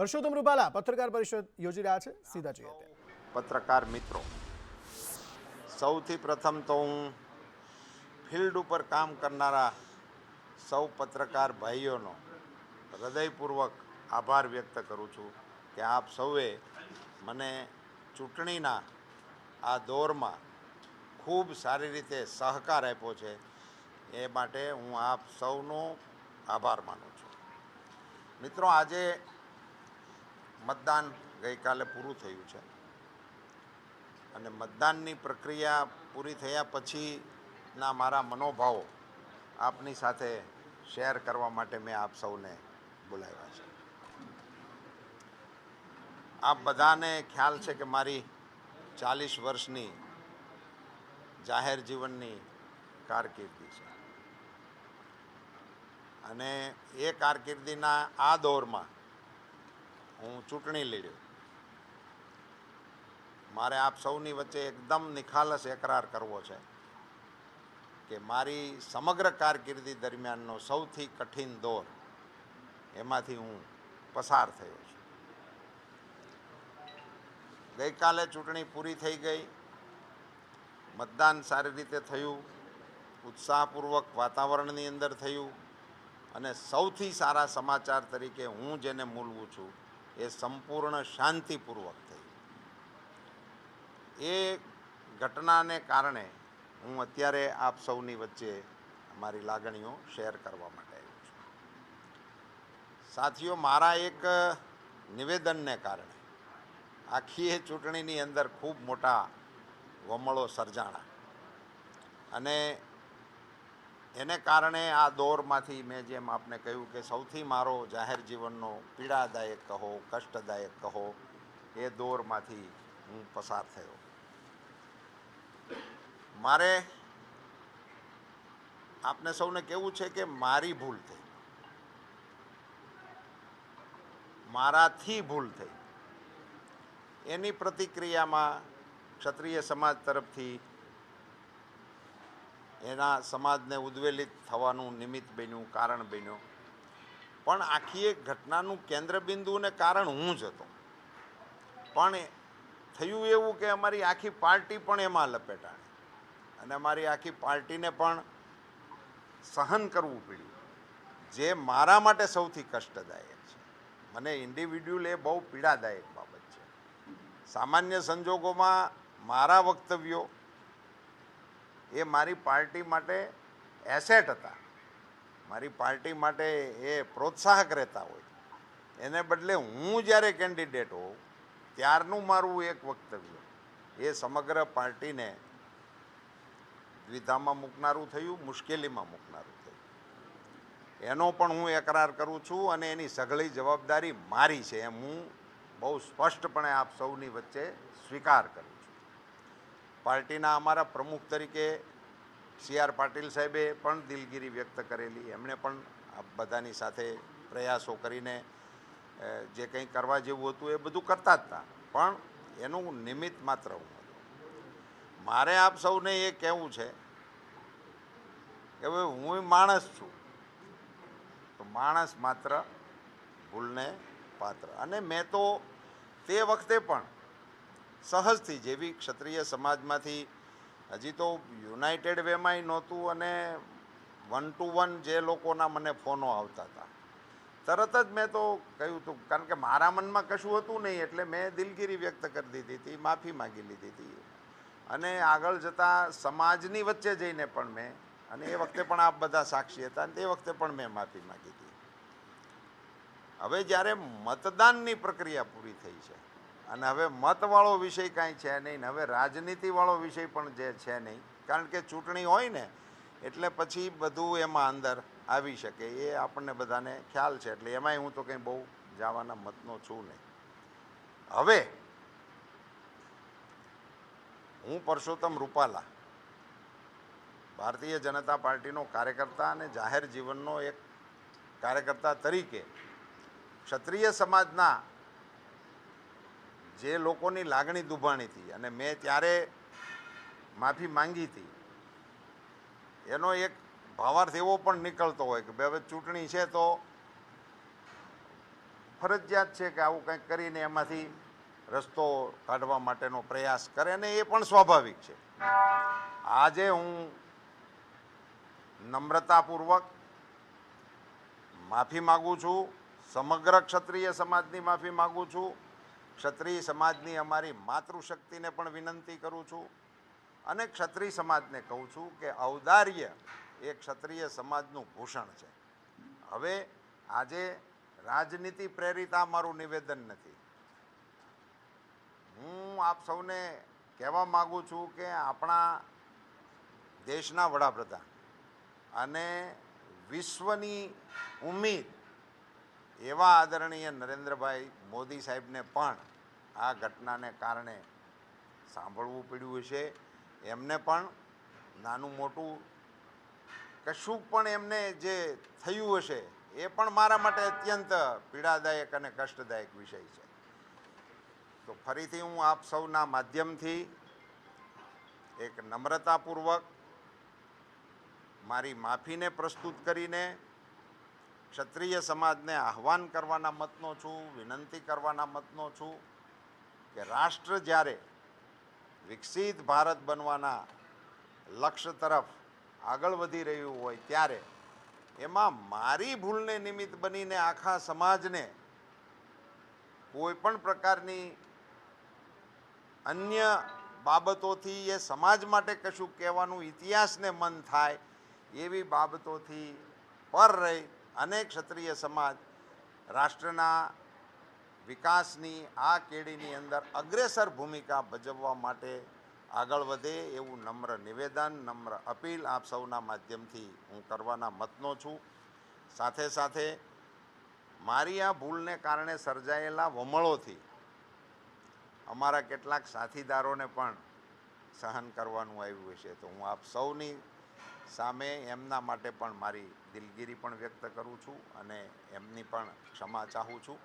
પરસોત્તમ રૂપાલા પત્રકાર પરિષદ યોજી રહ્યા છે. સીધા જોઈએ ત્યાં. પત્રકાર મિત્રો, સૌથી પ્રથમ તો હું ફિલ્ડ ઉપર કામ કરનારા સૌ પત્રકાર ભાઈઓનો હૃદયપૂર્વક આભાર વ્યક્ત કરું છું કે આપ સૌએ મને ચૂંટણીના આ દોરમાં ખૂબ સારી રીતે સહકાર આપ્યો છે. એ માટે હું આપ સૌનો આભાર માનું છું. મિત્રો, આજે મતદાન ગઈકાલે પૂરું થયું છે અને મતદાનની પ્રક્રિયા પૂરી થયા પછીના મારા મનોભાવો આપની સાથે શેર કરવા માટે મેં આપ સૌને બોલાવ્યા છે. આપ બધાને ખ્યાલ છે કે મારી 40 વર્ષની જાહેર જીવનની કારકિર્દી છે અને એ કારકિર્દીના આ દોરમાં હું ચૂંટણી લડ્યો. મારે આપ સૌની વચ્ચે એકદમ નિખાલસ એકરાર કરવો છે કે મારી સમગ્ર કારકિર્દી દરમિયાનનો સૌથી કઠિન દોર એમાંથી હું પસાર થયો છું. ગઈકાલે ચૂંટણી પૂરી થઈ ગઈ, મતદાન સારી રીતે થયું, ઉત્સાહપૂર્વક વાતાવરણની અંદર થયું અને સૌથી સારા સમાચાર તરીકે હું જેને મૂલવું છું એ સંપૂર્ણ શાંતિપૂર્વક થઈ. એ ઘટનાને કારણે હું અત્યારે આપ સૌની વચ્ચે મારી લાગણીઓ શેર કરવા માટે આવ્યો છું. સાથીઓ, મારા એક નિવેદનને કારણે આખી એ ચૂંટણીની અંદર ખૂબ મોટા વમળો સર્જાણા અને એને કારણે આ દોરમાંથી મેં જેમ આપને કહ્યું કે સૌથી મારો જાહેર જીવનનો પીડાદાયક કહો, કષ્ટદાયક કહો, એ દોરમાંથી હું પસાર થયો. મારે આપને સૌને કહેવું છે કે મારી ભૂલ થઈ, મારાથી ભૂલ થઈ. એની પ્રતિક્રિયામાં ક્ષત્રિય સમાજ તરફથી એના સમાજને ઉદ્વેલિત થવાનું નિમિત્ત બન્યું, કારણ બન્યો. પણ આખી એક ઘટનાનું કેન્દ્રબિંદુ અને કારણ હું જ હતો. પણ થયું એવું કે અમારી આખી પાર્ટી પણ એમાં લપેટાણી અને અમારી આખી પાર્ટીને પણ સહન કરવું પડ્યું, જે મારા માટે સૌથી કષ્ટદાયક છે. મને ઇન્ડિવિડ્યુઅલ એ બહુ પીડાદાયક બાબત છે. સામાન્ય સંજોગોમાં મારા વક્તવ્યો એ મારી પાર્ટી માટે એસેટ હતા, મારી પાર્ટી માટે એ પ્રોત્સાહક રહેતા હોય. એને બદલે હું જ્યારે કેન્ડિડેટ હોઉં ત્યારનું મારું એક વક્તવ્ય એ સમગ્ર પાર્ટીને દ્વિધામાં મૂકનારું થયું, મુશ્કેલીમાં મૂકનારું થયું. એનો પણ હું એકરાર કરું છું અને એની સઘળી જવાબદારી મારી છે એમ હું બહુ સ્પષ્ટપણે આપ સૌની વચ્ચે સ્વીકાર કરું છું. પાર્ટીના અમારા પ્રમુખ તરીકે CR પાટીલ સાહેબે પણ દિલગીરી વ્યક્ત કરેલી. એમણે પણ આપ બધાની સાથે પ્રયાસો કરીને જે કંઈ કરવા જેવું હતું એ બધું કરતા જ હતા, પણ એનું નિમિત્ત માત્ર હું હતું. મારે આપ સૌને એ કહેવું છે કે હવે હું માણસ છું, તો માણસ માત્ર ભૂલને પાત્ર. અને મેં તો તે વખતે પણ સહજથી, જેવી ક્ષત્રિય સમાજમાંથી હજી તો યુનાઇટેડ વેમાંય નહોતું અને 1 to 1 જે લોકોના મને ફોનો આવતા હતા, તરત જ મેં તો કહ્યું હતું, કારણ કે મારા મનમાં કશું હતું નહીં એટલે મેં દિલગીરી વ્યક્ત કરી દીધી હતી, માફી માગી લીધી હતી અને આગળ જતાં સમાજની વચ્ચે જઈને પણ મેં, અને એ વખતે પણ આપ બધા સાક્ષી હતા અને તે વખતે પણ મેં માફી માગી હતી. હવે જ્યારે મતદાનની પ્રક્રિયા પૂરી થઈ છે અને હવે મતવાળો વિષય કાંઈ છે નહીં ને હવે રાજનીતિવાળો વિષય પણ જે છે નહીં, કારણ કે ચૂંટણી હોય ને એટલે પછી બધું એમાં અંદર આવી શકે એ આપણને બધાને ખ્યાલ છે. એટલે એમાંય હું તો કંઈ બહુ જવાના મતનો છું નહીં. હવે હું પરસોત્તમ રૂપાલા ભારતીય જનતા પાર્ટીનો કાર્યકર્તા અને જાહેર જીવનનો એક કાર્યકર્તા તરીકે ક્ષત્રિય સમાજના જે લોકોની લાગણી દુભાણી હતી અને મેં ત્યારે માફી માંગી હતી, એનો એક ભાવાર્થ એવો પણ નીકળતો હોય કે હવે ચૂંટણી છે તો ફરજિયાત છે કે આવું કંઈક કરીને એમાંથી રસ્તો કાઢવા માટેનો પ્રયાસ કરે, અને એ પણ સ્વાભાવિક છે. આજે હું નમ્રતાપૂર્વક માફી માગું છું, સમગ્ર ક્ષત્રિય સમાજની માફી માગું છું, ક્ષત્રિય સમાજની અમારી માતૃશક્તિને પણ વિનંતી કરું છું, અને ક્ષત્રિય સમાજને કહું છું કે ઔદાર્ય એ ક્ષત્રિય સમાજનું ભૂષણ છે. હવે આજે રાજનીતિ પ્રેરિત આ મારું નિવેદન નથી. હું આપ સૌને કહેવા માગું છું કે આપણા દેશના વડાપ્રધાન અને વિશ્વની ઉમ્મીદ એવા આદરણીય નરેન્દ્રભાઈ મોદી સાહેબને પણ આ ઘટનાને કારણે સાંભળવું પડ્યું હશે. એમને પણ નાનું મોટું કશું પણ એમને જે થયું હશે એ પણ મારા માટે અત્યંત પીડાદાયક અને કષ્ટદાયક વિષય છે. તો ફરીથી હું આપ સૌના માધ્યમથી એક નમ્રતાપૂર્વક મારી માફીને પ્રસ્તુત કરીને ક્ષત્રિય સમાજને આહ્વાન કરવાના મતનો છું, વિનંતી કરવાના મતનો છું કે રાષ્ટ્ર જ્યારે વિકસિત ભારત બનવાના લક્ષ્ય તરફ આગળ વધી રહ્યું હોય ત્યારે એમાં મારી ભૂલને નિમિત્ત બનીને આખા સમાજને કોઈ પણ પ્રકારની અન્ય બાબતોથી એ સમાજ માટે કશું કહેવાનું ઇતિહાસને મન થાય એવી બાબતોથી પર રહી અને ક્ષત્રિય સમાજ રાષ્ટ્રના વિકાસની આ કેડીની અંદર અગ્રેસર ભૂમિકા ભજવવા માટે આગળ વધે એવું નમ્ર નિવેદન, નમ્ર અપીલ આપ સૌના માધ્યમથી હું કરવાના મતનો છું. સાથે સાથે મારી આ ભૂલને કારણે સર્જાયેલા વમળોથી અમારા કેટલાક સાથીદારોને પણ સહન કરવાનું આવ્યું હશે, તો હું આપ સૌની સામે એમના માટે પણ મારી દિલગીરી પણ વ્યક્ત કરું છું અને એમની પણ ક્ષમા ચાહું છું.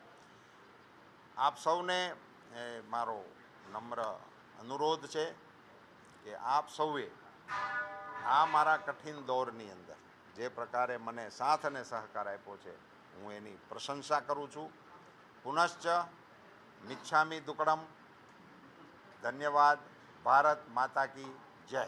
આપ સૌને મારો નમ્ર અનુરોધ છે કે આપ સૌએ આ મારા કઠિન દૌરની અંદર જે પ્રકારે મને સાથ અને સહકાર આપ્યો છે હું એની પ્રશંસા કરું છું. પુનશ્ચ મિચ્છામિ દુક્કડમ. ધન્યવાદ. ભારત માતા કી જય.